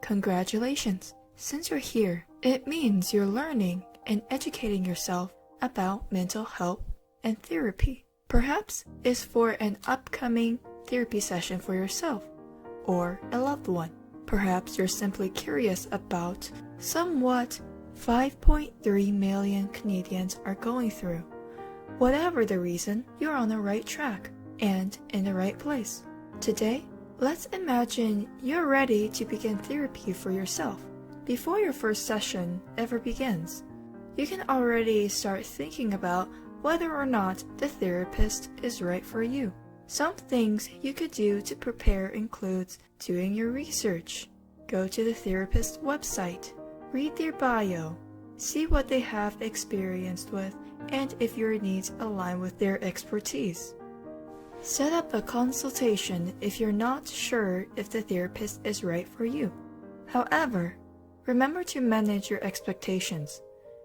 Congratulations! Since you're here, it means you're learning and educating yourself about mental health and therapy. Perhaps it's for an upcoming therapy session for yourself or a loved one. Perhaps you're simply curious about somewhat 5.3 million Canadians are going through. Whatever the reason, you're on the right track and in the right place. Today, let's imagine you're ready to begin therapy for yourself. Before your first session ever begins, you can already start thinking about whether or not the therapist is right for you. Some things you could do to prepare includes doing your research. Go to the therapist's website, read their bio, see what they have experienced with, and if your needs align with their expertise. Set up a consultation if you're not sure if the therapist is right for you. However, remember to manage your expectations.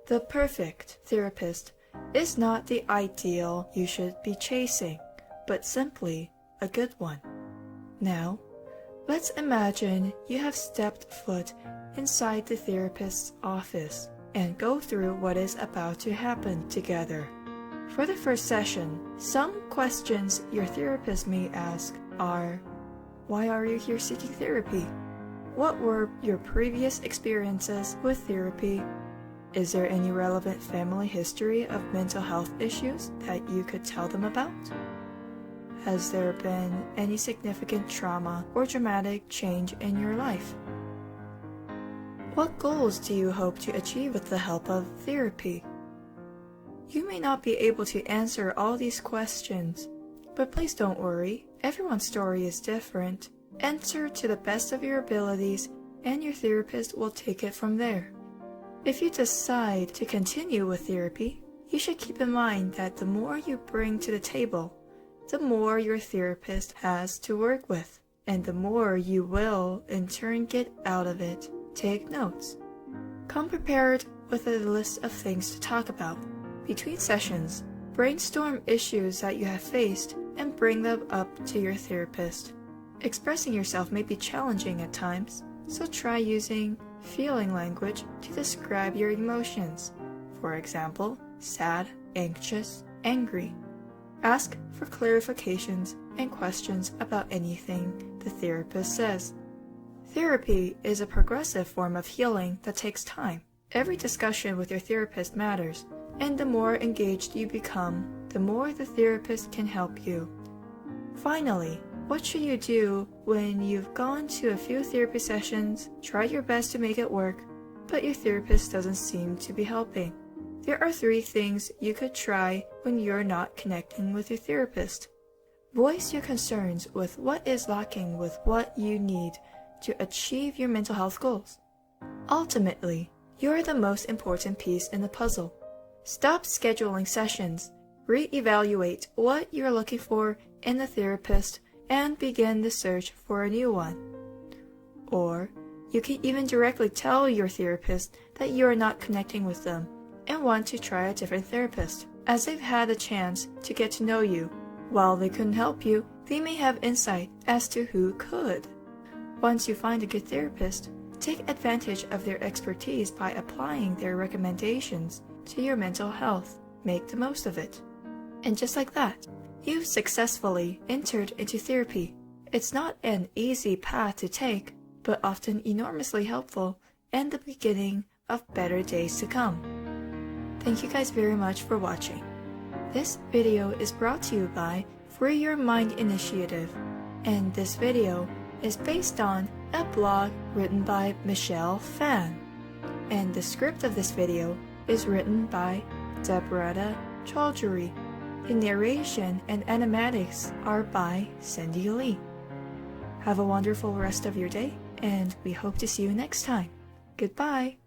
The perfect therapist is not the ideal you should be chasing, but simply a good one. Now, let's imagine you have stepped foot inside the therapist's office and go through what is about to happen together. For the first session, some questions your therapist may ask are: why are you here seeking therapy? What were your previous experiences with therapy? Is there any relevant family history of mental health issues that you could tell them about? Has there been any significant trauma or dramatic change in your life? What goals do you hope to achieve with the help of therapy? You may not be able to answer all these questions, but please don't worry, everyone's story is different. Answer to the best of your abilities, and your therapist will take it from there. If you decide to continue with therapy, you should keep in mind that the more you bring to the table, the more your therapist has to work with, and the more you will in turn get out of it. Take notes. Come prepared with a list of things to talk about. Between sessions, brainstorm issues that you have faced and bring them up to your therapist. Expressing yourself may be challenging at times, so try using feeling language to describe your emotions. For example, sad, anxious, angry. Ask for clarifications and questions about anything the therapist says. Therapy is a progressive form of healing that takes time. Every discussion with your therapist matters, and the more engaged you become, the more the therapist can help you. Finally, what should you do when you've gone to a few therapy sessions, tried your best to make it work, but your therapist doesn't seem to be helping? There are 3 things you could try when you're not connecting with your therapist. Voice your concerns with what is lacking with what you need to achieve your mental health goals. Ultimately, you're the most important piece in the puzzle. Stop scheduling sessions, re-evaluate what you're looking for in the therapist, and begin the search for a new one. Or, you can even directly tell your therapist that you are not connecting with them and want to try a different therapist, as they've had a chance to get to know you. While they couldn't help you, they may have insight as to who could. Once you find a good therapist, take advantage of their expertise by applying their recommendations to your mental health. Make the most of it. And just like that, you've successfully entered into therapy. It's not an easy path to take, but often enormously helpful and the beginning of better days to come. Thank you guys very much for watching. This video is brought to you by Free Your Mind Initiative, and this video is based on a blog written by Michelle Fan, and the script of this video is written by Chowdhury. The narration and animatics are by Cindy Lee. Have a wonderful rest of your day, and we hope to see you next time. Goodbye!